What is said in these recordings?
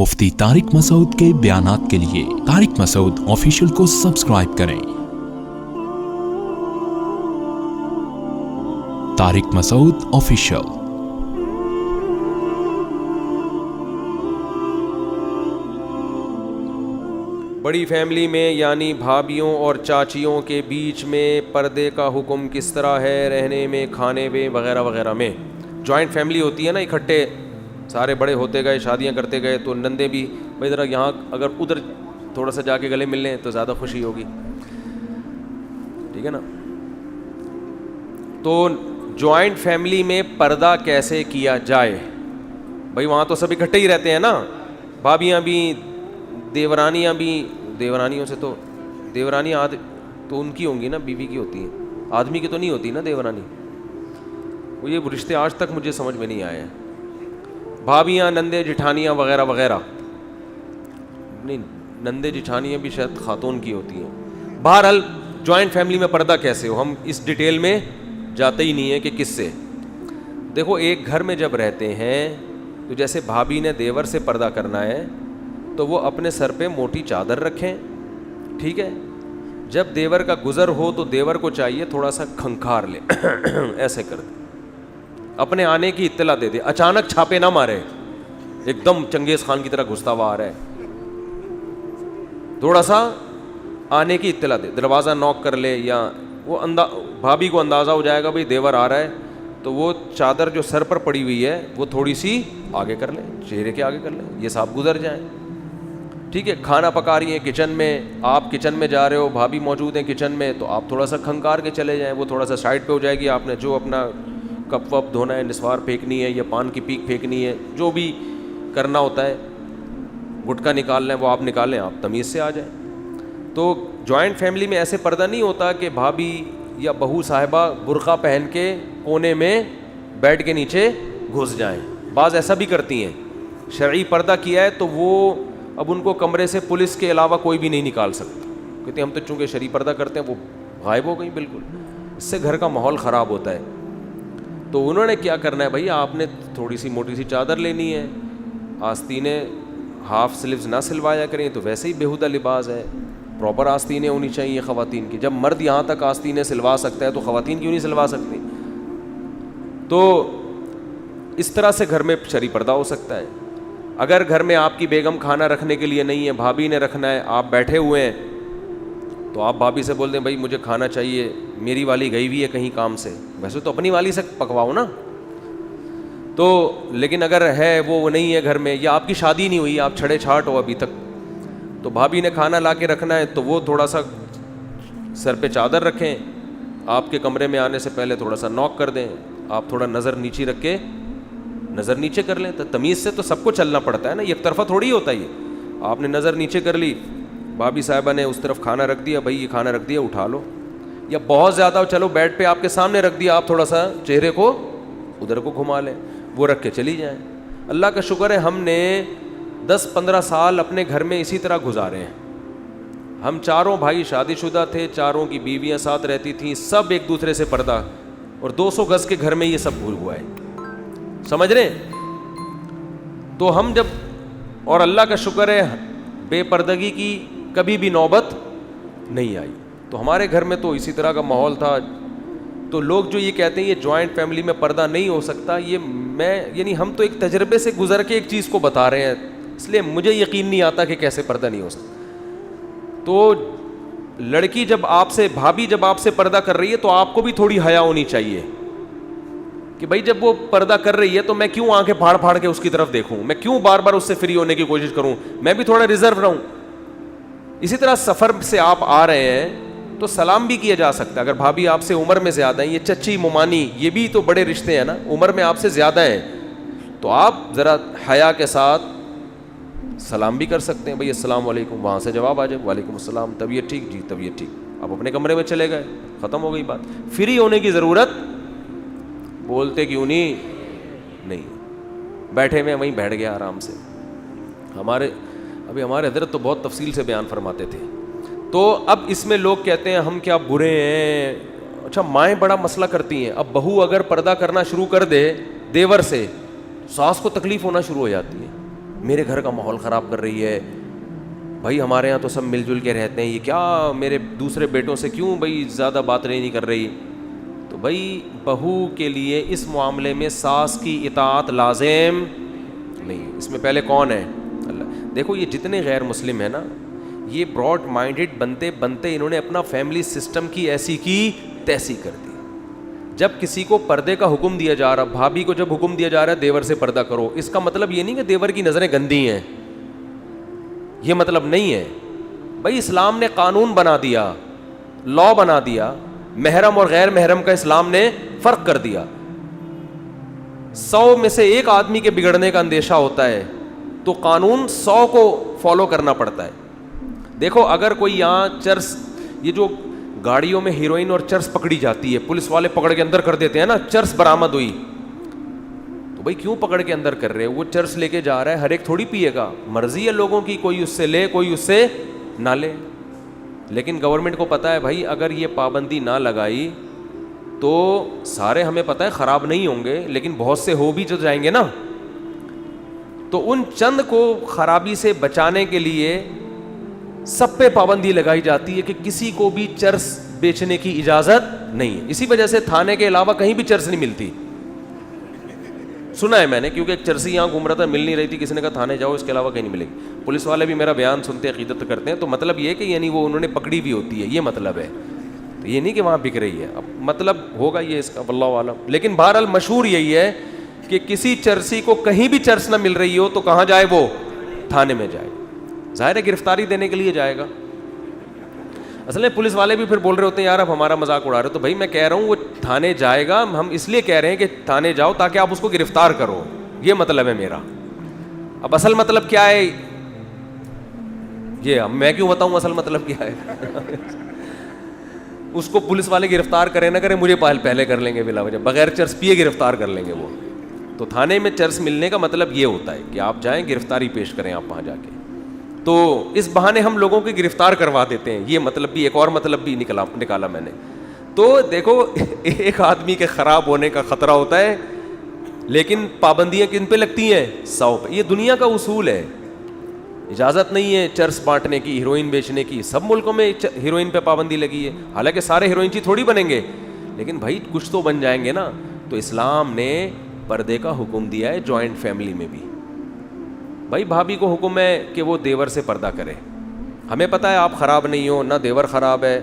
مفتی طارق مسعود کے بیانات کے لیے طارق مسعود آفیشیل کو سبسکرائب کریں۔ طارق مسعود آفیشیل۔ بڑی فیملی میں یعنی بھابھیوں اور چاچیوں کے بیچ میں پردے کا حکم کس طرح ہے؟ رہنے میں، کھانے میں، وغیرہ وغیرہ میں۔ جوائنٹ فیملی ہوتی ہے نا، اکٹھے سارے بڑے ہوتے گئے، شادیاں کرتے گئے، تو نندے بھی بھائی ذرا یہاں اگر ادھر تھوڑا سا جا کے گلے مل لیں تو زیادہ خوشی ہوگی، ٹھیک ہے نا۔ تو جوائنٹ فیملی میں پردہ کیسے کیا جائے؟ بھائی وہاں تو سب اکٹھے ہی رہتے ہیں نا، بھابھیاں بھی، دیورانیاں بھی، دیورانیوں سے تو دیورانیاں تو ان کی ہوں گی نا، بیوی کی ہوتی ہیں، آدمی کی تو نہیں ہوتی نا دیورانی۔ وہ یہ رشتے آج تک مجھے سمجھ میں نہیں آئے ہیں۔ بھابھیاں، نندے، جٹھانیاں وغیرہ وغیرہ، نہیں نندے جٹھانیاں بھی شاید خاتون کی ہوتی ہیں۔ بہرحال جوائنٹ فیملی میں پردہ کیسے ہو، ہم اس ڈیٹیل میں جاتے ہی نہیں ہیں کہ کس سے۔ دیکھو ایک گھر میں جب رہتے ہیں تو جیسے بھابھی نے دیور سے پردہ کرنا ہے تو وہ اپنے سر پہ موٹی چادر رکھیں، ٹھیک ہے۔ جب دیور کا گزر ہو تو دیور کو چاہیے تھوڑا سا کھنکھار لے، ایسے کر دے، اپنے آنے کی اطلاع دے دے، اچانک چھاپے نہ مارے، ایک دم چنگیز خان کی طرح گھستا ہوا آ رہا ہے، تھوڑا سا آنے کی اطلاع دے، دروازہ نوک کر لے، یا وہ بھابھی کو اندازہ ہو جائے گا بھائی دیور آ رہا ہے، تو وہ چادر جو سر پر پڑی ہوئی ہے وہ تھوڑی سی آگے کر لیں، چہرے کے آگے کر لیں، یہ صاحب گزر جائیں، ٹھیک ہے۔ کھانا پکا رہی ہیں کچن میں، آپ کچن میں جا رہے ہو، بھابھی موجود ہیں کچن میں، تو آپ تھوڑا سا کھنکار کے چلے جائیں، وہ تھوڑا سا سائڈ پہ ہو جائے گی، آپ نے جو اپنا کپ وپ دھونا ہے، نسوار پھینکنی ہے یا پان کی پیک پھینکنی ہے، جو بھی کرنا ہوتا ہے، گٹکا نکالنا ہے وہ آپ نکالیں، آپ تمیز سے آ جائیں۔ تو جوائنٹ فیملی میں ایسے پردہ نہیں ہوتا کہ بھابھی یا بہو صاحبہ برقع پہن کے کونے میں بیڈ کے نیچے گھس جائیں، بعض ایسا بھی کرتی ہیں۔ شرعی پردہ کیا ہے تو وہ اب ان کو کمرے سے پولیس کے علاوہ کوئی بھی نہیں نکال سکتا، کہتے ہیں ہم تو چونکہ شرعی پردہ کرتے ہیں، وہ غائب ہو گئی بالکل، اس سے گھر کا ماحول خراب ہوتا ہے۔ تو انہوں نے کیا کرنا ہے بھائی، آپ نے تھوڑی سی موٹی سی چادر لینی ہے، آستینیں ہاف سلیوز نہ سلوایا کریں، تو ویسے ہی بیہودہ لباس ہے، پراپر آستینیں ہونی چاہیے خواتین کی۔ جب مرد یہاں تک آستینیں سلوا سکتا ہے تو خواتین کیوں نہیں سلوا سکتی؟ تو اس طرح سے گھر میں شرعی پردہ ہو سکتا ہے۔ اگر گھر میں آپ کی بیگم کھانا رکھنے کے لیے نہیں ہے، بھابھی نے رکھنا ہے، آپ بیٹھے ہوئے ہیں، تو آپ بھابھی سے بول دیں بھائی مجھے کھانا چاہیے، میری والی گئی ہوئی ہے کہیں کام سے، ویسے تو اپنی والی سے پکواؤ نا۔ تو لیکن اگر ہے وہ نہیں ہے گھر میں، یا آپ کی شادی نہیں ہوئی، آپ چھڑے چھاٹ ہو ابھی تک، تو بھابھی نے کھانا لا کے رکھنا ہے، تو وہ تھوڑا سا سر پہ چادر رکھیں، آپ کے کمرے میں آنے سے پہلے تھوڑا سا نوک کر دیں، آپ تھوڑا نظر نیچی رکھ کے نظر نیچے کر لیں۔ تو تمیز سے تو سب کو چلنا پڑتا ہے نا، ایک طرفہ تھوڑی ہوتا ہے یہ۔ آپ نے نظر نیچے کر لی، بھابھی صاحبہ نے اس طرف کھانا رکھ دیا، بھائی یہ کھانا رکھ دیا اٹھا لو، یا بہت زیادہ چلو بیڈ پہ آپ کے سامنے رکھ دیا، آپ تھوڑا سا چہرے کو ادھر کو گھما لیں، وہ رکھ کے چلی جائیں۔ اللہ کا شکر ہے ہم نے 10-15 سال اپنے گھر میں اسی طرح گزارے ہیں۔ ہم چاروں بھائی شادی شدہ تھے، چاروں کی بیویاں ساتھ رہتی تھیں، سب ایک دوسرے سے پردہ، اور 200 گز کے گھر میں یہ سب بھول ہوا ہے، سمجھ رہے ہیں؟ تو ہم جب، اور اللہ کا شکر ہے بے پردگی کی کبھی بھی نوبت نہیں آئی، تو ہمارے گھر میں تو اسی طرح کا ماحول تھا۔ تو لوگ جو یہ کہتے ہیں یہ جوائنٹ فیملی میں پردہ نہیں ہو سکتا، یہ یعنی ہم تو ایک تجربے سے گزر کے ایک چیز کو بتا رہے ہیں، اس لیے مجھے یقین نہیں آتا کہ کیسے پردہ نہیں ہو سکتا۔ تو لڑکی جب آپ سے، بھابھی جب آپ سے پردہ کر رہی ہے تو آپ کو بھی تھوڑی حیا ہونی چاہیے کہ بھائی جب وہ پردہ کر رہی ہے تو میں کیوں آنکھیں پھاڑ پھاڑ کے اس کی طرف دیکھوں، میں کیوں بار بار اس سے فری ہونے کی کوشش کروں، میں بھی تھوڑا ریزرو رہوں۔ اسی طرح سفر سے آپ آ رہے ہیں تو سلام بھی کیا جا سکتا ہے، اگر بھابھی آپ سے عمر میں زیادہ ہیں، یہ چچی ممانی، یہ بھی تو بڑے رشتے ہیں نا، عمر میں آپ سے زیادہ ہیں، تو آپ ذرا حیا کے ساتھ سلام بھی کر سکتے ہیں، بھائی السلام علیکم، وہاں سے جواب آ جائے وعلیکم السلام، طبیعت ٹھیک؟ جی طبیعت ٹھیک، آپ اپنے کمرے میں چلے گئے، ختم ہو گئی بات۔ فری ہونے کی ضرورت، بولتے کیوں نہیں، بیٹھے میں وہیں بیٹھ گیا آرام سے۔ ہمارے حضرت تو بہت تفصیل سے بیان فرماتے تھے۔ تو اب اس میں لوگ کہتے ہیں ہم کیا برے ہیں؟ اچھا مائیں بڑا مسئلہ کرتی ہیں، اب بہو اگر پردہ کرنا شروع کر دے دیور سے، ساس کو تکلیف ہونا شروع ہو جاتی ہے، میرے گھر کا ماحول خراب کر رہی ہے, بھائی ہمارے یہاں تو سب مل جل کے رہتے ہیں, یہ کیا میرے دوسرے بیٹوں سے کیوں بھائی زیادہ بات نہیں کر رہی. تو بھائی بہو کے لیے اس معاملے میں ساس کی اطاعت لازم نہیں. اس میں پہلے کون ہے؟ اللہ. دیکھو یہ جتنے غیر مسلم ہیں نا, یہ براڈ مائنڈڈ بنتے بنتے انہوں نے اپنا فیملی سسٹم کی ایسی کی تیسی کر دی. جب کسی کو پردے کا حکم دیا جا رہا, بھابھی کو جب حکم دیا جا رہا ہے دیور سے پردہ کرو, اس کا مطلب یہ نہیں کہ دیور کی نظریں گندی ہیں, یہ مطلب نہیں ہے. بھائی اسلام نے قانون بنا دیا, لا بنا دیا, محرم اور غیر محرم کا اسلام نے فرق کر دیا. 100 میں سے ایک آدمی کے بگڑنے کا اندیشہ ہوتا ہے تو قانون 100 کو فالو کرنا پڑتا ہے. دیکھو اگر کوئی یہاں چرس, یہ جو گاڑیوں میں ہیروئن اور چرس پکڑی جاتی ہے, پولیس والے پکڑ کے اندر کر دیتے ہیں نا, چرس برآمد ہوئی, تو بھائی کیوں پکڑ کے اندر کر رہے ہیں؟ وہ چرس لے کے جا رہا ہے, ہر ایک تھوڑی پیے گا, مرضی ہے لوگوں کی, کوئی اس سے لے کوئی اس سے نہ لے. لیکن گورنمنٹ کو پتہ ہے بھائی اگر یہ پابندی نہ لگائی تو سارے ہمیں پتہ ہے خراب نہیں ہوں گے, لیکن بہت سے ہو بھی جو جائیں گے نا. تو ان چند کو خرابی سے بچانے کے لیے سب پہ پابندی لگائی جاتی ہے کہ کسی کو بھی چرس بیچنے کی اجازت نہیں ہے. اسی وجہ سے تھانے کے علاوہ کہیں بھی چرس نہیں ملتی, سنا ہے میں نے, کیونکہ ایک چرسی یہاں گھوم رہا تھا, مل نہیں رہی تھی, کسی نے کہا تھانے جاؤ, اس کے علاوہ کہیں نہیں ملے گی. پولیس والے بھی میرا بیان سنتے عقیدت کرتے ہیں, تو مطلب یہ کہ یعنی وہ انہوں نے پکڑی بھی ہوتی ہے, یہ مطلب ہے. تو یہ نہیں کہ وہاں بک رہی ہے, اب مطلب ہوگا یہ اس کا واللہ عالم. لیکن بہرحال مشہور یہی ہے کہ کسی چرسی کو کہیں بھی چرس نہ مل رہی ہو تو کہاں جائے؟ وہ تھانے میں جائے. ظاہر ہے گرفتاری دینے کے لیے جائے گا. اصل میں پولیس والے بھی پھر بول رہے ہوتے ہیں یار اب ہمارا مذاق اڑا رہے, تو بھائی میں کہہ رہا ہوں وہ تھانے جائے گا, ہم اس لیے کہہ رہے ہیں کہ تھانے جاؤ تاکہ آپ اس کو گرفتار کرو, یہ مطلب ہے میرا. اب اصل مطلب کیا ہے یہ میں کیوں بتاؤں اصل مطلب کیا ہے؟ اس کو پولیس والے گرفتار کریں نہ کریں, مجھے پہلے کر لیں گے بلا وجہ, بغیر چرس پیے گرفتار کر لیں گے وہ. تو تھانے میں چرس ملنے کا مطلب یہ ہوتا ہے کہ آپ جائیں گرفتاری پیش کریں آپ وہاں جا کے. تو اس بہانے ہم لوگوں کی گرفتار کروا دیتے ہیں, یہ مطلب بھی, ایک اور مطلب بھی نکالا میں نے. تو دیکھو ایک آدمی کے خراب ہونے کا خطرہ ہوتا ہے, لیکن پابندیاں کن پہ لگتی ہیں؟ 100 پہ. یہ دنیا کا اصول ہے. اجازت نہیں ہے چرس بانٹنے کی, ہیروئن بیچنے کی. سب ملکوں میں ہیروئن پہ پابندی لگی ہے, حالانکہ سارے ہیروئن چی تھوڑی بنیں گے, لیکن بھائی کچھ تو بن جائیں گے نا. تو اسلام نے پردے کا حکم دیا ہے جوائنٹ فیملی میں بھی. بھائی بھابھی کو حکم ہے کہ وہ دیور سے پردہ کرے. ہمیں پتہ ہے آپ خراب نہیں ہو, نہ دیور خراب ہے,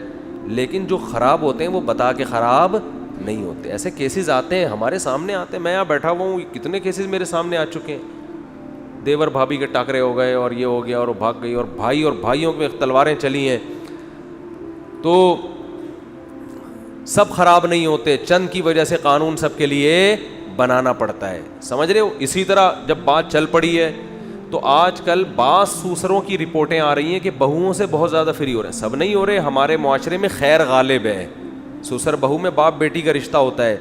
لیکن جو خراب ہوتے ہیں وہ بتا کے خراب نہیں ہوتے. ایسے کیسز آتے ہیں ہمارے سامنے آتے ہیں, میں یہاں بیٹھا ہوا ہوں, کتنے کیسز میرے سامنے آ چکے ہیں. دیور بھابھی کے ٹاکرے ہو گئے اور یہ ہو گیا اور بھاگ گئی, اور بھائی اور بھائیوں میں تلواریں چلی ہیں. تو سب خراب نہیں ہوتے, چند کی وجہ سے قانون سب کے لیے بنانا پڑتا ہے, سمجھ رہے ہو. اسی طرح جب بات چل پڑی ہے تو آج کل بعض سوسروں کی رپورٹیں آ رہی ہیں کہ بہوؤں سے بہت زیادہ فری ہو رہے ہیں. سب نہیں ہو رہے, ہمارے معاشرے میں خیر غالب ہے, سسر بہو میں باپ بیٹی کا رشتہ ہوتا ہے.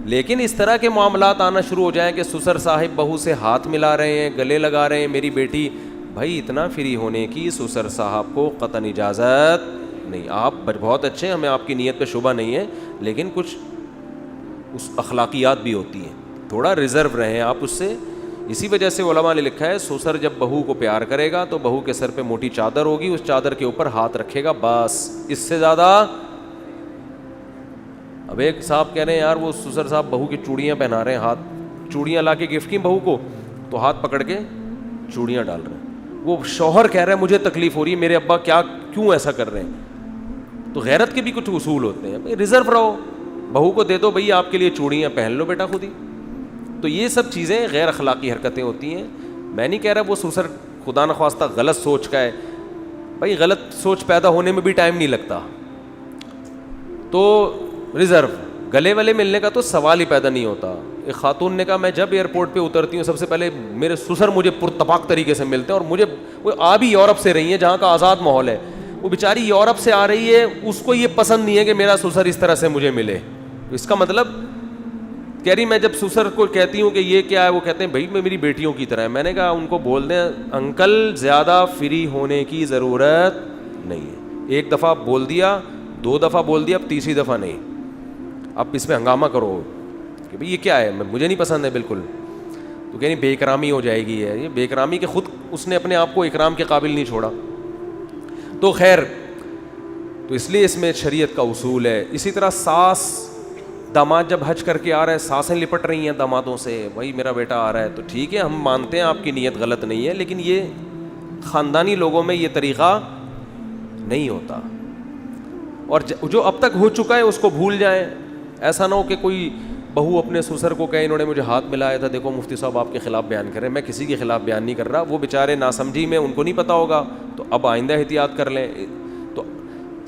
لیکن اس طرح کے معاملات آنا شروع ہو جائیں کہ سسر صاحب بہو سے ہاتھ ملا رہے ہیں, گلے لگا رہے ہیں, میری بیٹی. بھائی اتنا فری ہونے کی سسر صاحب کو قطعاً اجازت نہیں. آپ بہت اچھے ہیں, ہمیں آپ کی نیت پہ شبہ نہیں ہے, لیکن کچھ اس اخلاقیات بھی ہوتی ہیں, تھوڑا ریزرو رہیں آپ اس سے. اسی وجہ سے علماء نے لکھا ہے سسر جب بہو کو پیار کرے گا تو بہو کے سر پہ موٹی چادر ہوگی, اس چادر کے اوپر ہاتھ رکھے گا, بس, اس سے زیادہ. اب ایک صاحب کہہ رہے ہیں یار وہ سسر صاحب بہو کی چوڑیاں پہنا رہے ہیں, ہاتھ چوڑیاں لا کے گفٹ کی بہو کو, تو ہاتھ پکڑ کے چوڑیاں ڈال رہے ہیں. وہ شوہر کہہ رہا ہے مجھے تکلیف ہو رہی ہے, میرے ابا کیوں ایسا کر رہے ہیں. تو غیرت کے بھی کچھ اصول ہوتے ہیں, ریزرو رہو, بہو کو دے دو بھئی آپ کے لیے چوڑیاں, پہن لو بیٹا خود ہی. تو یہ سب چیزیں غیر اخلاقی حرکتیں ہوتی ہیں. میں نہیں کہہ رہا وہ سسر خدا نخواستہ غلط سوچ کا ہے, بھائی غلط سوچ پیدا ہونے میں بھی ٹائم نہیں لگتا. تو ریزرو, گلے والے ملنے کا تو سوال ہی پیدا نہیں ہوتا. ایک خاتون نے کہا میں جب ایئرپورٹ پہ اترتی ہوں سب سے پہلے میرے سسر مجھے پرتپاک طریقے سے ملتے ہیں, اور مجھے وہ آ بھی یورپ سے رہی ہیں جہاں کا آزاد ماحول ہے, وہ بیچاری یورپ سے آ رہی ہے, اس کو یہ پسند نہیں ہے کہ میرا سسر اس طرح سے مجھے ملے. اس کا مطلب کہہ رہی میں جب سسر کو کہتی ہوں کہ یہ کیا ہے, وہ کہتے ہیں بھائی میں میری بیٹیوں کی طرح ہے. میں نے کہا ان کو بول دیں انکل زیادہ فری ہونے کی ضرورت نہیں ہے, ایک دفعہ بول دیا, 2 دفعہ بول دیا, اب تیسری دفعہ نہیں. اب اس میں ہنگامہ کرو کہ بھئی یہ کیا ہے, مجھے نہیں پسند ہے بالکل. تو کہیں بے اکرامی ہو جائے گی. ہے یہ بے اکرامی کہ خود اس نے اپنے آپ کو اکرام کے قابل نہیں چھوڑا. تو خیر, تو اس لیے اس میں شریعت کا اصول ہے. اسی طرح ساس داماد جب حج کر کے آ رہا ہے, ساسیں لپٹ رہی ہیں دامادوں سے, بھائی میرا بیٹا آ رہا ہے, تو ٹھیک ہے, ہم مانتے ہیں آپ کی نیت غلط نہیں ہے, لیکن یہ خاندانی لوگوں میں یہ طریقہ نہیں ہوتا. اور جو اب تک ہو چکا ہے اس کو بھول جائیں. ایسا نہ ہو کہ کوئی بہو اپنے سسر کو کہے انہوں نے مجھے ہاتھ ملایا تھا, دیکھو مفتی صاحب آپ کے خلاف بیان کریں. میں کسی کے خلاف بیان نہیں کر رہا, وہ بیچارے ناسمجھی میں, ان کو نہیں پتہ ہوگا, تو اب آئندہ احتیاط کر لیں. تو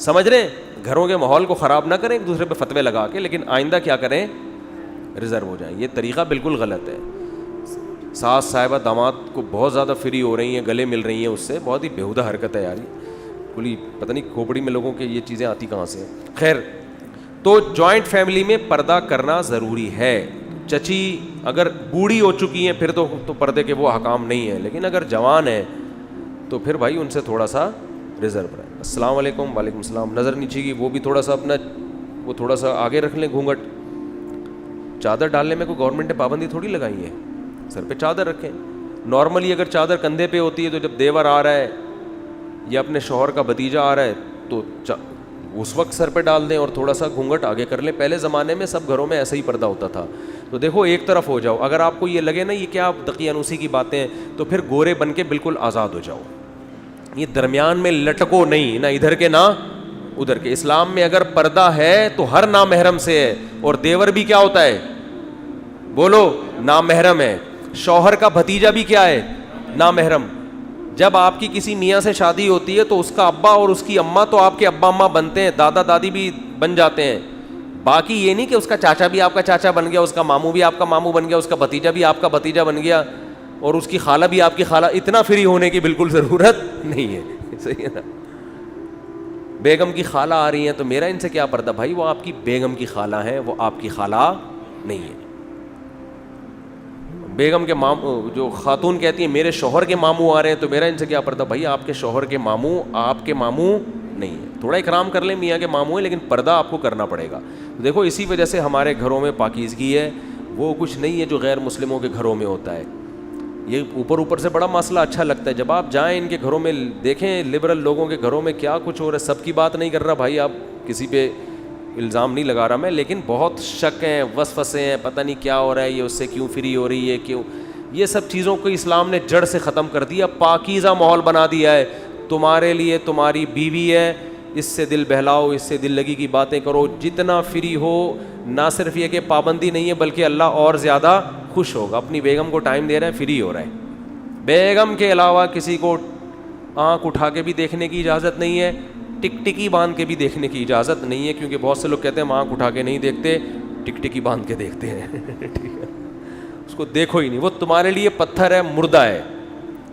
سمجھ رہے ہیں, گھروں کے ماحول کو خراب نہ کریں ایک دوسرے پہ فتوے لگا کے, لیکن آئندہ کیا کریں, ریزرو ہو جائیں. یہ طریقہ بالکل غلط ہے. ساس صاحبہ داماد کو بہت زیادہ فری ہو رہی ہیں, گلے مل رہی ہیں, اس سے بہت ہی بیہودہ حرکت ہے یار. کلی پتہ نہیں کھوپڑی میں لوگوں کے یہ چیزیں آتی کہاں سے. خیر, تو جوائنٹ فیملی میں پردہ کرنا ضروری ہے. چچی اگر بوڑھی ہو چکی ہیں پھر تو پردے کے وہ احکام نہیں ہیں, لیکن اگر جوان ہیں تو پھر بھائی ان سے تھوڑا سا ریزرو رہیں. السلام علیکم. وعلیکم السلام. نظر نیچے کی وہ بھی تھوڑا سا اپنا وہ تھوڑا سا آگے رکھ لیں گھونگھٹ. چادر ڈالنے میں کوئی گورنمنٹ نے پابندی تھوڑی لگائی ہے, سر پہ چادر رکھیں. نارملی اگر چادر کندھے پہ ہوتی ہے تو جب دیور آ رہا ہے یا اپنے شوہر کا بھتیجا آ رہا ہے تو اس وقت سر پہ ڈال دیں اور تھوڑا سا گھونگھٹ آگے کر لیں. پہلے زمانے میں سب گھروں میں ایسا ہی پردہ ہوتا تھا. تو دیکھو ایک طرف ہو جاؤ, اگر آپ کو یہ لگے نا یہ کیا دقیانوسی کی باتیں ہیں, تو پھر گورے بن کے بالکل آزاد ہو جاؤ. یہ درمیان میں لٹکو نہیں, نہ ادھر کے نہ ادھر کے. اسلام میں اگر پردہ ہے تو ہر نامحرم سے ہے, اور دیور بھی کیا ہوتا ہے, بولو, نامحرم ہے. شوہر کا بھتیجا بھی کیا ہے, نامحرم. جب آپ کی کسی میاں سے شادی ہوتی ہے تو اس کا ابا اور اس کی اماں تو آپ کے ابا اماں بنتے ہیں, دادا دادی بھی بن جاتے ہیں. باقی یہ نہیں کہ اس کا چاچا بھی آپ کا چاچا بن گیا, اس کا ماموں بھی آپ کا ماموں بن گیا, اس کا بھتیجا بھی آپ کا بھتیجا بن گیا, اور اس کی خالہ بھی آپ کی خالہ. اتنا فری ہونے کی بالکل ضرورت نہیں ہے. صحیح ہے نا. بیگم کی خالہ آ رہی ہیں تو میرا ان سے کیا پردہ, بھائی وہ آپ کی بیگم کی خالہ ہیں, وہ آپ کی خالہ نہیں ہے. بیگم کے جو خاتون کہتی ہیں میرے شوہر کے ماموں آ رہے ہیں تو میرا ان سے کیا پردہ, بھائی آپ کے شوہر کے ماموں آپ کے ماموں نہیں ہے. تھوڑا اکرام کر لیں, میاں کے ماموں ہیں, لیکن پردہ آپ کو کرنا پڑے گا. دیکھو اسی وجہ سے ہمارے گھروں میں پاکیزگی ہے, وہ کچھ نہیں ہے جو غیر مسلموں کے گھروں میں ہوتا ہے. یہ اوپر سے بڑا مسئلہ اچھا لگتا ہے, جب آپ جائیں ان کے گھروں میں دیکھیں لبرل لوگوں کے گھروں میں کیا کچھ ہو رہا ہے. سب کی بات نہیں کر رہا بھائی, آپ کسی پہ الزام نہیں لگا رہا میں, لیکن بہت شک ہیں, وسوسے ہیں, پتہ نہیں کیا ہو رہا ہے, یہ اس سے کیوں فری ہو رہی ہے, کیوں. یہ سب چیزوں کو اسلام نے جڑ سے ختم کر دیا, پاکیزہ ماحول بنا دیا ہے. تمہارے لیے تمہاری بیوی ہے, اس سے دل بہلاؤ, اس سے دل لگی کی باتیں کرو, جتنا فری ہو. نہ صرف یہ کہ پابندی نہیں ہے بلکہ اللہ اور زیادہ خوش ہوگا. اپنی بیگم کو ٹائم دے رہے ہیں, فری ہو رہے ہیں. بیگم کے علاوہ کسی کو آنکھ اٹھا کے بھی دیکھنے کی اجازت نہیں ہے, ٹک ٹکی باندھ کے بھی دیکھنے کی اجازت نہیں ہے, کیونکہ بہت سے لوگ کہتے ہیں ہم آنکھ اٹھا کے نہیں دیکھتے, ٹک ٹکی باندھ کے دیکھتے ہیں. ٹھیک ہے, اس کو دیکھو ہی نہیں, وہ تمہارے لیے پتھر ہے, مردہ ہے.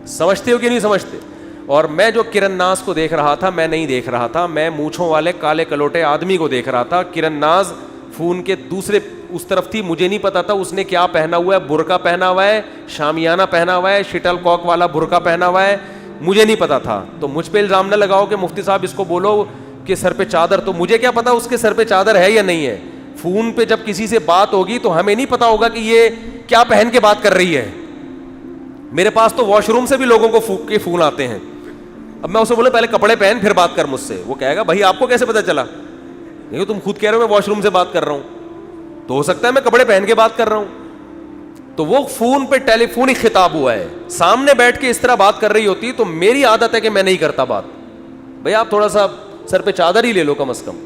سمجھتے ہو کہ نہیں سمجھتے؟ اور میں جو کرن ناز کو دیکھ رہا تھا, میں نہیں دیکھ رہا تھا, میں مونچھوں والے کالے کلوٹے آدمی کو دیکھ رہا تھا. کرن ناز فون کے دوسرے اس طرف تھی, مجھے نہیں پتا تھا اس نے کیا پہنا ہوا ہے. برقع پہنا ہوا ہے, شامیانہ پہنا ہوا ہے, شٹل کاک والا برقع پہنا ہوا ہے, مجھے نہیں پتا تھا. تو مجھ پہ الزام نہ لگاؤ کہ مفتی صاحب اس کو بولو کہ سر پہ چادر, تو مجھے کیا پتا اس کے سر پہ چادر ہے یا نہیں ہے. فون پہ جب کسی سے بات ہوگی تو ہمیں نہیں پتا ہوگا کہ یہ کیا پہن کے بات کر رہی ہے. میرے پاس تو واش روم سے بھی لوگوں کو کے فون آتے ہیں. اب میں اسے بولے پہلے کپڑے پہن پھر بات کر مجھ سے, وہ کہے گا بھائی آپ کو کیسے پتا چلا؟ نہیں تم خود کہہ رہے ہو میں واش روم سے بات کر رہا ہوں, تو ہو سکتا ہے میں کپڑے پہن کے بات کر رہا ہوں. تو وہ فون پہ ٹیلی فون ہی خطاب ہوا ہے, سامنے بیٹھ کے اس طرح بات کر رہی ہوتی تو میری عادت ہے کہ میں نہیں کرتا بات. بھائی آپ تھوڑا سا سر پہ چادر ہی لے لو کم از کم.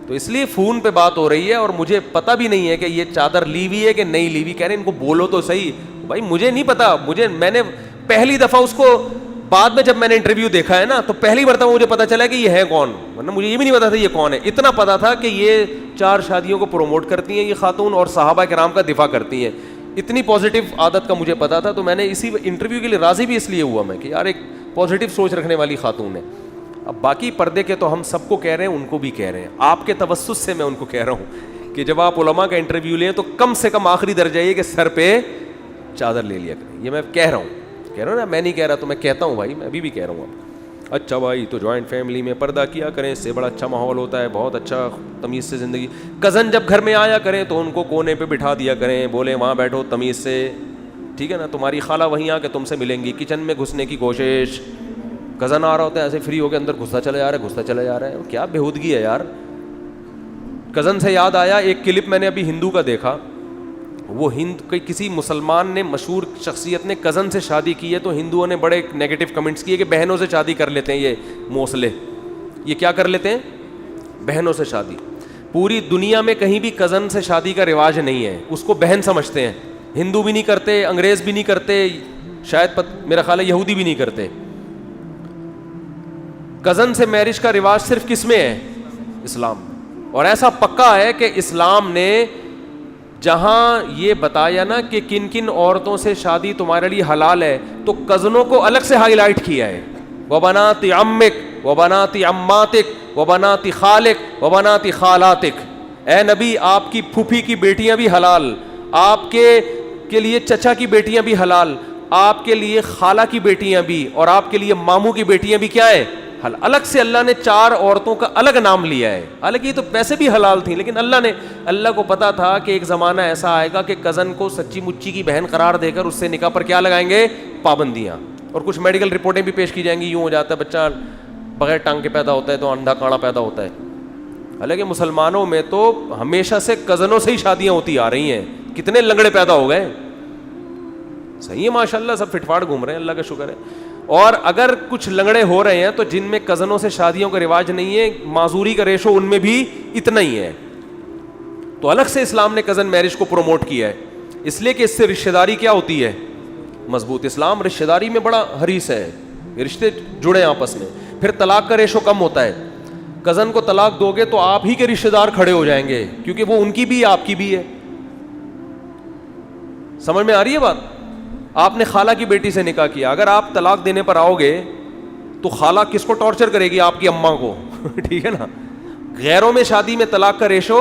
تو اس لیے فون پہ بات ہو رہی ہے اور مجھے پتا بھی نہیں ہے کہ یہ چادر لی ہوئی ہے کہ نہیں لی ہوئی. کہہ رہے ہیں ان کو بولو تو صحیح. بھائی مجھے نہیں پتا, میں نے پہلی دفعہ اس کو بعد میں جب میں نے انٹرویو دیکھا ہے نا تو پہلی مرتبہ مجھے پتا چلا کہ یہ ہے کون, ورنہ مجھے یہ بھی نہیں پتا تھا یہ کون ہے. اتنا پتا تھا کہ یہ 4 شادیوں کو پروموٹ کرتی ہیں یہ خاتون, اور صحابہ کرام کا دفاع کرتی ہیں. اتنی پازیٹیو عادت کا مجھے پتا تھا, تو میں نے اسی انٹرویو کے لیے راضی بھی اس لیے ہوا میں کہ یار ایک پازیٹیو سوچ رکھنے والی خاتون ہے. اب باقی پردے کے تو ہم سب کو کہہ رہے ہیں, ان کو بھی کہہ رہے ہیں, آپ کے توسط سے میں ان کو کہہ رہا ہوں کہ جب آپ علماء کا انٹرویو لیں تو کم سے کم آخری درجہ یہ کہ سر پہ چادر لے لیا کریں. یہ میں کہہ رہا ہوں نا, میں نہیں کہہ رہا تو میں کہتا ہوں بھائی, میں ابھی بھی کہہ رہا ہوں. اچھا بھائی, تو جوائنٹ فیملی میں پردہ کیا کریں, اس سے بڑا اچھا ماحول ہوتا ہے, بہت اچھا تمیز سے زندگی. کزن جب گھر میں آیا کریں تو ان کو کونے پہ بٹھا دیا کریں, بولے وہاں بیٹھو تمیز سے, ٹھیک ہے نا, تمہاری خالہ وہیں آ کے تم سے ملیں گی, کچن میں گھسنے کی کوشش, کزن آ رہا ہوتا ہے ایسے فری ہو کے اندر گھستا چلا جا رہا ہے, کیا بےہودگی ہے یار. کزن سے یاد آیا, ایک کلپ میں نے ابھی ہندو کا دیکھا, وہ کسی مسلمان نے, مشہور شخصیت نے کزن سے شادی کی ہے, تو ہندوؤں نے بڑے نیگیٹو کمنٹس کیے کہ بہنوں سے شادی کر لیتے ہیں یہ موسلے, یہ کیا کر لیتے ہیں, بہنوں سے شادی. پوری دنیا میں کہیں بھی کزن سے شادی کا رواج نہیں ہے, اس کو بہن سمجھتے ہیں. ہندو بھی نہیں کرتے, انگریز بھی نہیں کرتے, شاید میرا خیال ہے یہودی بھی نہیں کرتے. کزن سے میرج کا رواج صرف کس میں ہے, اسلام. اور ایسا پکا ہے کہ اسلام نے جہاں یہ بتایا نا کہ کن کن عورتوں سے شادی تمہارے لیے حلال ہے, تو کزنوں کو الگ سے ہائی لائٹ کیا ہے. وبنات عمک وبنات عماتک وبنات خالک وبنات خالاتک. اے نبی, آپ کی پھوپھی کی بیٹیاں بھی حلال, آپ کے لیے چچا کی بیٹیاں بھی حلال, آپ کے لیے خالہ کی بیٹیاں بھی, اور آپ کے لیے ماموں کی بیٹیاں بھی کیا ہے, الگ سے. اللہ نے 4 عورتوں کا الگ نام لیا ہے. حالانکہ یہ تو ویسے بھی حلال تھیں, لیکن اللہ کو پتا تھا کہ ایک زمانہ ایسا آئے گا کہ کزن کو سچی مچی کی بہن قرار دے کر اس سے نکاح پر کیا لگائیں گے, پابندیاں. اور کچھ میڈیکل رپورٹیں بھی پیش کی جائیں گی, یوں ہو جاتا ہے بچہ بغیر ٹانگ کے پیدا ہوتا ہے تو اندھا کاڑا پیدا ہوتا ہے. حالانکہ مسلمانوں میں تو ہمیشہ سے کزنوں سے ہی شادیاں ہوتی آ رہی ہیں. کتنے لنگڑے پیدا ہو گئے, صحیح ہے ماشاء اللہ, سب فٹ فاٹ گھوم رہے ہیں, اللہ کا شکر ہے. اور اگر کچھ لنگڑے ہو رہے ہیں تو جن میں کزنوں سے شادیوں کا رواج نہیں ہے, معذوری کا ریشو ان میں بھی اتنا ہی ہے. تو الگ سے اسلام نے کزن میرج کو پروموٹ کیا ہے, اس لیے کہ اس سے رشتہ داری کیا ہوتی ہے, مضبوط. اسلام رشتہ داری میں بڑا حریص ہے, رشتے جڑے آپس میں. پھر طلاق کا ریشو کم ہوتا ہے. کزن کو طلاق دو گے تو آپ ہی کے رشتہ دار کھڑے ہو جائیں گے, کیونکہ وہ ان کی بھی آپ کی بھی ہے. سمجھ میں آ رہی ہے بات. آپ نے خالہ کی بیٹی سے نکاح کیا, اگر آپ طلاق دینے پر آؤ گے تو خالہ کس کو ٹارچر کرے گی, آپ کی اماں کو. ٹھیک ہے نا. غیروں میں شادی میں طلاق کا ریشو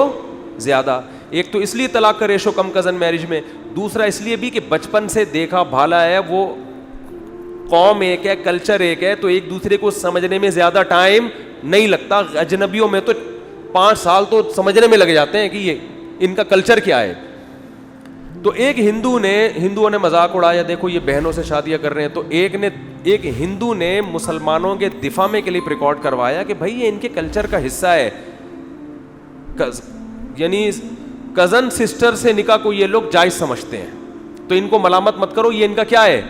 زیادہ. ایک تو اس لیے طلاق کا ریشو کم کزن میرج میں, دوسرا اس لیے بھی کہ بچپن سے دیکھا بھالا ہے, وہ قوم ایک ہے, کلچر ایک ہے, تو ایک دوسرے کو سمجھنے میں زیادہ ٹائم نہیں لگتا. اجنبیوں میں تو 5 سال تو سمجھنے میں لگ جاتے ہیں کہ یہ ان کا کلچر کیا ہے. تو ایک ہندوؤں نے مذاق اڑایا, دیکھو یہ بہنوں سے شادیاں کر رہے ہیں. تو ایک ہندو نے مسلمانوں کے دفاع میں کلپ ریکارڈ کروایا کہ بھائی یہ ان کے کلچر کا حصہ ہے, یعنی کزن سسٹر سے نکاح کو یہ لوگ جائز سمجھتے ہیں, تو ان کو ملامت مت کرو, یہ ان کا کیا ہے.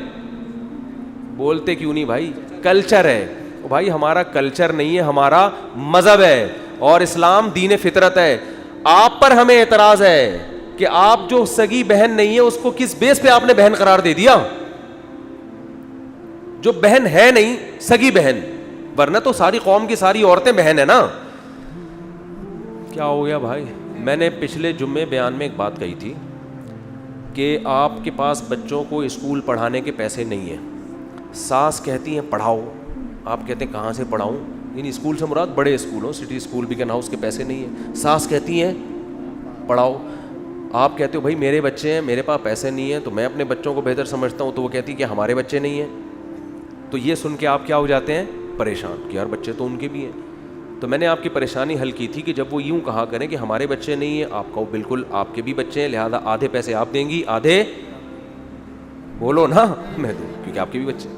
بولتے کیوں نہیں بھائی, کلچر ہے. بھائی ہمارا کلچر نہیں ہے, ہمارا مذہب ہے, اور اسلام دین فطرت ہے. آپ پر ہمیں اعتراض ہے کہ آپ جو سگی بہن نہیں ہے اس کو کس بیس پہ آپ نے بہن قرار دے دیا, جو بہن ہے نہیں, سگی بہن. ورنہ تو ساری قوم کی ساری عورتیں بہن ہیں نا. کیا ہو گیا بھائی. میں نے پچھلے جمعے بیان میں ایک بات کہی تھی کہ آپ کے پاس بچوں کو اسکول پڑھانے کے پیسے نہیں ہیں. ساس کہتی ہیں پڑھاؤ, آپ کہتے ہیں کہاں سے پڑھاؤں, یعنی اسکول سے مراد بڑے اسکول ہوں, سٹی اسکول بھی کہنا, اس کے پیسے نہیں ہیں. ساس کہتی ہیں پڑھاؤ, آپ کہتے ہو بھائی میرے بچے ہیں, میرے پاس پیسے نہیں ہیں, تو میں اپنے بچوں کو بہتر سمجھتا ہوں. تو وہ کہتی کہ ہمارے بچے نہیں ہیں. تو یہ سن کے آپ کیا ہو جاتے ہیں, پریشان, کہ یار بچے تو ان کے بھی ہیں. تو میں نے آپ کی پریشانی حل کی تھی کہ جب وہ یوں کہا کریں کہ ہمارے بچے نہیں ہیں, آپ کہو بالکل آپ کے بھی بچے ہیں, لہذا آدھے پیسے آپ دیں گی, آدھے بولو نا میں دوں, کیونکہ آپ کے بھی بچے.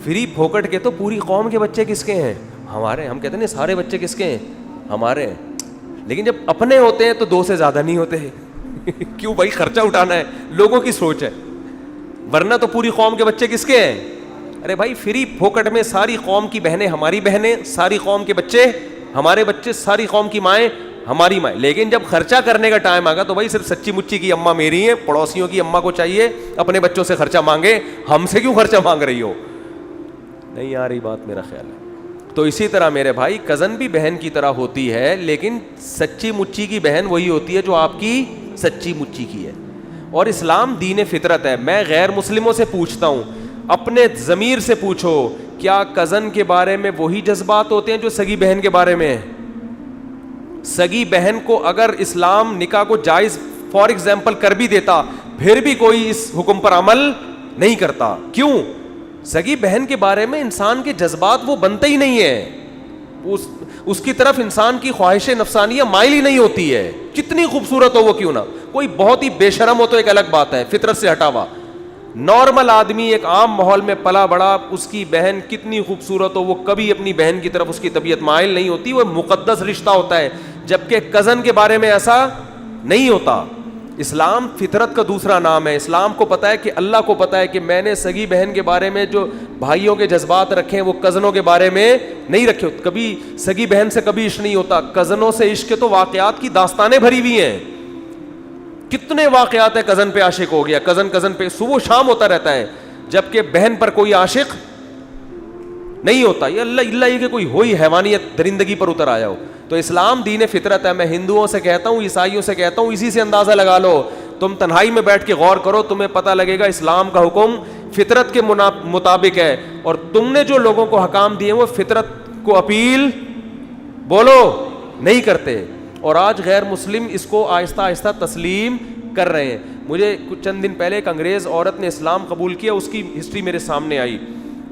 فری پھوکٹ کے تو پوری قوم کے بچے کس کے ہیں, ہمارے. ہم کہتے ہیں سارے بچے کس کے ہیں, ہمارے. لیکن جب اپنے ہوتے ہیں تو 2 سے زیادہ نہیں ہوتے. کیوں بھائی, خرچہ اٹھانا ہے, لوگوں کی سوچ ہے. ورنہ تو پوری قوم کے بچے کس کے ہیں. ارے بھائی فری پھوکٹ میں ساری قوم کی بہنیں ہماری بہنیں, ساری قوم کے بچے ہمارے بچے, ساری قوم کی مائیں ہماری مائیں. لیکن جب خرچہ کرنے کا ٹائم آگا تو بھائی صرف سچی مچی کی اماں میری ہیں, پڑوسیوں کی اماں کو چاہیے اپنے بچوں سے خرچہ مانگے, ہم سے کیوں خرچہ مانگ رہی ہو. نہیں آ رہی بات میرا خیال ہے. تو اسی طرح میرے بھائی کزن بھی بہن کی طرح ہوتی ہے, لیکن سچی مچی کی بہن وہی ہوتی ہے جو آپ کی سچی مچی کی ہے. اور اسلام دین فطرت ہے. میں غیر مسلموں سے پوچھتا ہوں, اپنے ضمیر سے پوچھو, کیا کزن کے بارے میں وہی جذبات ہوتے ہیں جو سگی بہن کے بارے میں ہیں؟ سگی بہن کو اگر اسلام نکاح کو جائز فار ایگزامپل کر بھی دیتا, پھر بھی کوئی اس حکم پر عمل نہیں کرتا. کیوں؟ سگی بہن کے بارے میں انسان کے جذبات وہ بنتے ہی نہیں ہیں, اس کی طرف انسان کی خواہش نفسانیہ مائل ہی نہیں ہوتی ہے, کتنی خوبصورت ہو وہ کیوں نہ. کوئی بہت ہی بے شرم ہو تو ایک الگ بات ہے, فطرت سے ہٹا ہوا. نارمل آدمی ایک عام ماحول میں پلا بڑا, اس کی بہن کتنی خوبصورت ہو, وہ کبھی اپنی بہن کی طرف اس کی طبیعت مائل نہیں ہوتی, وہ مقدس رشتہ ہوتا ہے. جبکہ کزن کے بارے میں ایسا نہیں ہوتا. اسلام فطرت کا دوسرا نام ہے. اسلام کو پتا ہے کہ اللہ کو پتا ہے کہ میں نے سگی بہن کے بارے میں جو بھائیوں کے جذبات رکھے ہیں وہ کزنوں کے بارے میں نہیں رکھے. کبھی سگی بہن سے کبھی عشق نہیں ہوتا, کزنوں سے عشق کے تو واقعات کی داستانیں بھری ہوئی ہیں. کتنے واقعات ہیں کزن پہ عاشق ہو گیا, کزن پہ صبح شام ہوتا رہتا ہے, جبکہ بہن پر کوئی عاشق نہیں ہوتا. یہ اللہ یہ کہ کوئی ہوئی حیوانیت درندگی پر اتر آیا ہو. تو اسلام دین فطرت ہے. میں ہندوؤں سے کہتا ہوں, عیسائیوں سے کہتا ہوں, اسی سے اندازہ لگا لو. تم تنہائی میں بیٹھ کے غور کرو, تمہیں پتہ لگے گا اسلام کا حکم فطرت کے مطابق ہے, اور تم نے جو لوگوں کو حکام دیے وہ فطرت کو اپیل بولو نہیں کرتے. اور آج غیر مسلم اس کو آہستہ آہستہ تسلیم کر رہے ہیں. مجھے کچھ چند دن پہلے ایک انگریز عورت نے اسلام قبول کیا, اس کی ہسٹری میرے سامنے آئی.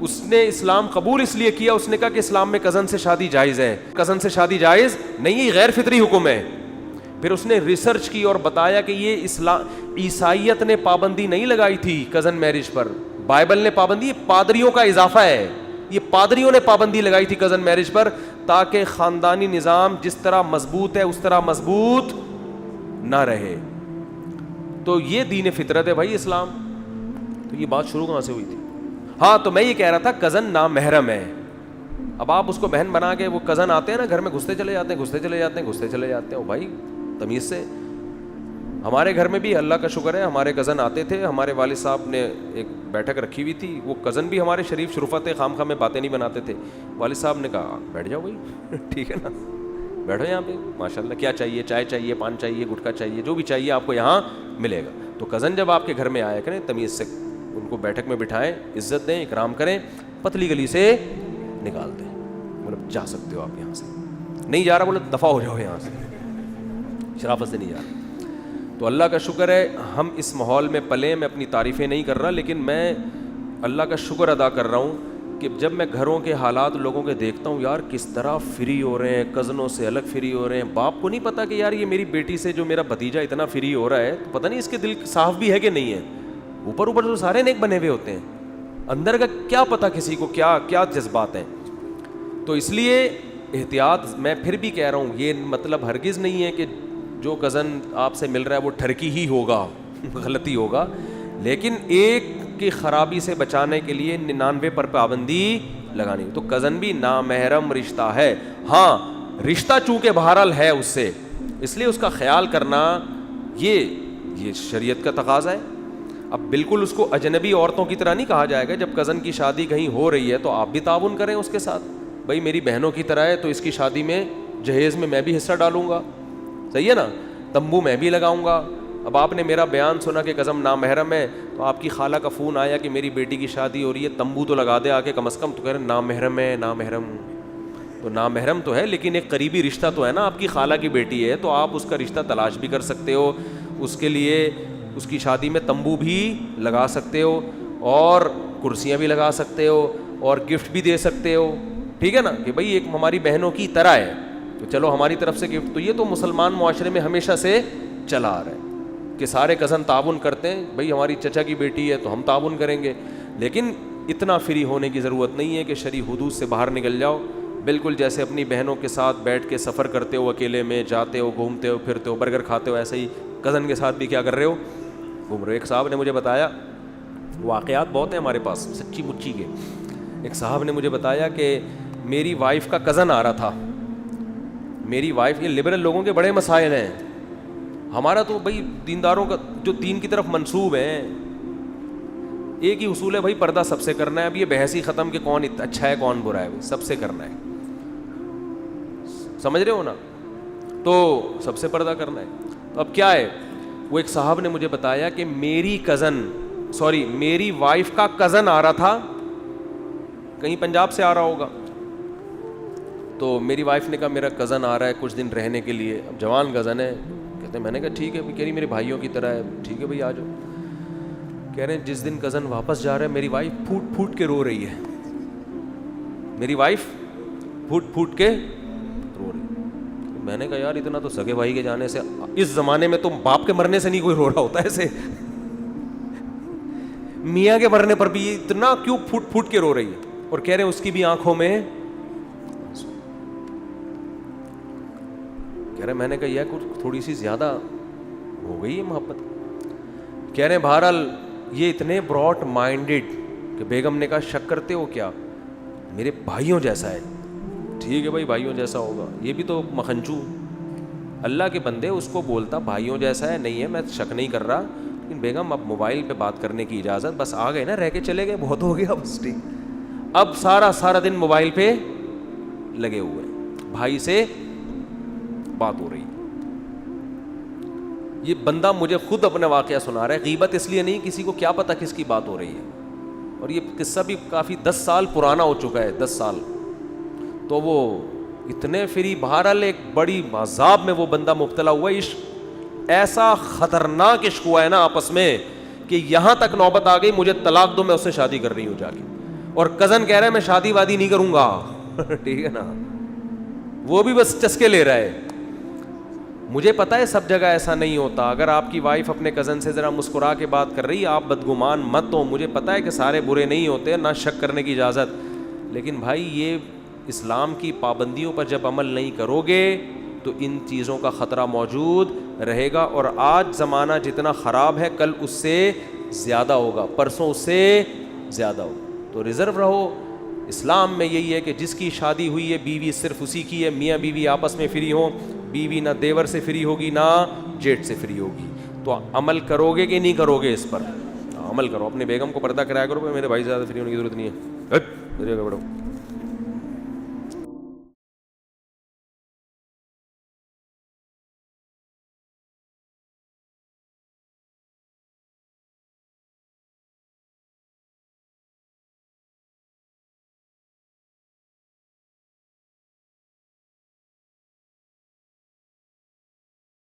اس نے اسلام قبول اس لیے کیا, اس نے کہا کہ اسلام میں کزن سے شادی جائز ہے. کزن سے شادی جائز نہیں, یہ غیر فطری حکم ہے. پھر اس نے ریسرچ کی اور بتایا کہ یہ عیسائیت نے پابندی نہیں لگائی تھی کزن میرج پر, بائبل نے پابندی, یہ پادریوں کا اضافہ ہے. یہ پادریوں نے پابندی لگائی تھی کزن میرج پر, تاکہ خاندانی نظام جس طرح مضبوط ہے اس طرح مضبوط نہ رہے. تو یہ دین فطرت ہے بھائی اسلام. تو یہ بات شروع کہاں سے ہوئی تھی؟ ہاں, تو میں یہ کہہ رہا تھا کزن نامحرم ہے. اب آپ اس کو بہن بنا کے, وہ کزن آتے ہیں نا گھر میں, گھستے چلے جاتے ہیں. بھائی تمیز سے. ہمارے گھر میں بھی اللہ کا شکر ہے ہمارے کزن آتے تھے. ہمارے والد صاحب نے ایک بیٹھک رکھی ہوئی تھی, وہ کزن بھی ہمارے شریف شرفہ تھے, خام خواہ میں باتیں نہیں بناتے تھے. والد صاحب نے کہا بیٹھ جاؤ بھائی ٹھیک ہے نا, بیٹھو یہاں پہ, ماشاء اللہ کیا چاہیے, چائے چاہیے, پان چاہیے, گٹکا چاہیے, جو بھی چاہیے آپ کو یہاں ملے گا. تو کزن جب آپ کے گھر میں آیا کریں, تمیز سے ان کو بیٹھک میں بٹھائیں, عزت دیں, اکرام کریں, پتلی گلی سے نکال دیں. مطلب جا سکتے ہو آپ یہاں سے, نہیں جا رہا بولے دفع ہو جاؤ یہاں سے, شرافت سے نہیں جا رہا. تو اللہ کا شکر ہے ہم اس ماحول میں پلے. میں اپنی تعریفیں نہیں کر رہا, لیکن میں اللہ کا شکر ادا کر رہا ہوں کہ جب میں گھروں کے حالات لوگوں کے دیکھتا ہوں, یار کس طرح فری ہو رہے ہیں, کزنوں سے الگ فری ہو رہے ہیں. باپ کو نہیں پتا کہ یار یہ میری بیٹی سے جو میرا بھتیجا اتنا فری ہو رہا ہے, تو پتہ نہیں اس کے دل صاف بھی ہے کہ نہیں ہے. اوپر تو سارے نیک بنے ہوئے ہوتے ہیں, اندر کا کیا پتا کسی کو کیا کیا جذبات ہیں. تو اس لیے احتیاط. میں پھر بھی کہہ رہا ہوں, یہ مطلب ہرگز نہیں ہے کہ جو کزن آپ سے مل رہا ہے وہ ٹھرکی ہی ہوگا, غلطی ہوگا, لیکن ایک کی خرابی سے بچانے کے لیے 99 پر پابندی لگانی. تو کزن بھی نامحرم رشتہ ہے. ہاں رشتہ چونکہ بہرحال ہے اس سے, اس لیے اس کا خیال کرنا یہ شریعت کا تقاضا ہے. اب بالکل اس کو اجنبی عورتوں کی طرح نہیں کہا جائے گا. جب کزن کی شادی کہیں ہو رہی ہے تو آپ بھی تعاون کریں اس کے ساتھ. بھائی میری بہنوں کی طرح ہے تو اس کی شادی میں جہیز میں بھی حصہ ڈالوں گا, صحیح ہے نا, تمبو میں بھی لگاؤں گا. اب آپ نے میرا بیان سنا کہ کزن نامحرم ہے, تو آپ کی خالہ کا فون آیا کہ میری بیٹی کی شادی ہو رہی ہے, تمبو تو لگا دے آ کے کم از کم. تو کہہ رہے نامحرم ہے, نامحرم تو نامحرم تو ہے, لیکن ایک قریبی رشتہ تو ہے نا. آپ کی خالہ کی بیٹی ہے تو آپ اس کا رشتہ تلاش بھی کر سکتے ہو, اس کے لیے اس کی شادی میں تمبو بھی لگا سکتے ہو, اور کرسیاں بھی لگا سکتے ہو, اور گفٹ بھی دے سکتے ہو. ٹھیک ہے نا, کہ بھائی ایک ہماری بہنوں کی طرح ہے تو چلو ہماری طرف سے گفٹ. تو یہ تو مسلمان معاشرے میں ہمیشہ سے چلا آ رہا ہے کہ سارے کزن تعاون کرتے ہیں. بھائی ہماری چچا کی بیٹی ہے تو ہم تعاون کریں گے, لیکن اتنا فری ہونے کی ضرورت نہیں ہے کہ شرعی حدود سے باہر نکل جاؤ. بالکل جیسے اپنی بہنوں کے ساتھ بیٹھ کے سفر کرتے ہو, اکیلے میں جاتے ہو, گھومتے ہو, پھرتے ہو, برگر کھاتے ہو, ایسے ہی کزن کے ساتھ بھی کیا کر رہے ہو, گھوم رہے ہو. ایک صاحب نے مجھے بتایا, واقعات بہت ہیں ہمارے پاس سچی مچی کے. ایک صاحب نے مجھے بتایا کہ میری وائف کا کزن آ رہا تھا. میری وائف, یہ لبرل لوگوں کے بڑے مسائل ہیں. ہمارا تو بھائی دینداروں کا جو دین کی طرف منسوب ہیں, ایک ہی اصول ہے بھائی, پردہ سب سے کرنا ہے. اب یہ بحث ہی ختم کہ کون اچھا ہے کون برا ہے, سب سے کرنا ہے, سمجھ رہے ہو نا, تو سب سے پردہ کرنا ہے. تو اب کیا ہے, وہ ایک صاحب نے مجھے بتایا کہ میری وائف کا کزن آ رہا تھا, کہیں پنجاب سے آ رہا ہوگا. تو میری وائف نے کہا میرا کزن آ رہا ہے کچھ دن رہنے کے لیے. اب جوان کزن ہے, کہتے ہیں, میں نے کہا ٹھیک ہے. کہہ رہی میرے بھائیوں کی طرح ہے. ٹھیک ہے بھائی آ جاؤ. کہہ رہے ہیں جس دن کزن واپس جا رہا ہے میری وائف پھوٹ پھوٹ کے رو رہی ہے. میری وائف پھوٹ پھوٹ کے رو رہی ہے. میں نے کہا یار اتنا تو سگے بھائی کے جانے سے, اس زمانے میں تو باپ کے مرنے سے نہیں کوئی رو رہا ہوتا ایسے. میاں کے مرنے پر بھی اتنا کیوں پھوٹ پھوٹ کے رو رہی ہے, اور کہہ رہے ہیں اس کی بھی آنکھوں میں کہہ رہے, میں نے کہا یہ کچھ تھوڑی سی زیادہ ہو گئی ہے محبت. کہہ رہے ہیں بہرحال یہ اتنے براڈ مائنڈیڈ کہ بیگم نے کہا شک کرتے ہو کیا, میرے بھائیوں جیسا ہے. ٹھیک ہے بھائی بھائیوں جیسا ہوگا, یہ بھی تو مکھنچو اللہ کے بندے, اس کو بولتا بھائیوں جیسا ہے, نہیں ہے میں شک نہیں کر رہا, لیکن بیگم اب موبائل پہ بات کرنے کی اجازت, بس آ گئے نا, رہ کے چلے گئے, بہت ہو گیا بس ٹھیک. اب سارا دن موبائل پہ لگے ہوئے, بھائی سے بات ہو رہی. یہ بندہ مجھے خود اپنا واقعہ سنا رہا ہے, غیبت اس لیے نہیں, کسی کو کیا پتا کس کی بات ہو رہی ہے, اور یہ قصہ بھی کافی 10 سال پرانا ہو چکا ہے, 10 سال. تو وہ اتنے فری, بہرحال ایک بڑی عذاب میں وہ بندہ مبتلا ہوا. عشق ایسا خطرناک عشق ہوا ہے نا آپس میں کہ یہاں تک نوبت آ گئی مجھے طلاق دو, میں اس سے شادی کر رہی ہوں جا کے, اور کزن کہہ رہا ہے میں شادی وادی نہیں کروں گا. ٹھیک ہے نا, وہ بھی بس چسکے لے رہا ہے. مجھے پتا ہے سب جگہ ایسا نہیں ہوتا. اگر آپ کی وائف اپنے کزن سے ذرا مسکرا کے بات کر رہی ہے, آپ بدگمان مت ہو. مجھے پتا ہے کہ سارے برے نہیں ہوتے, نہ شک کرنے کی اجازت, لیکن بھائی یہ اسلام کی پابندیوں پر جب عمل نہیں کرو گے تو ان چیزوں کا خطرہ موجود رہے گا. اور آج زمانہ جتنا خراب ہے کل اس سے زیادہ ہوگا, پرسوں اس سے زیادہ ہوگا. تو ریزرو رہو. اسلام میں یہی ہے کہ جس کی شادی ہوئی ہے بیوی صرف اسی کی ہے, میاں بیوی آپس میں فری ہوں, بیوی نہ دیور سے فری ہوگی نہ جیٹ سے فری ہوگی. تو عمل کرو گے کہ نہیں کرو گے اس پر؟ عمل کرو. اپنے بیگم کو پردہ کرایا کرو, میرے بھائی زیادہ فری ہونے کی ضرورت نہیں ہے,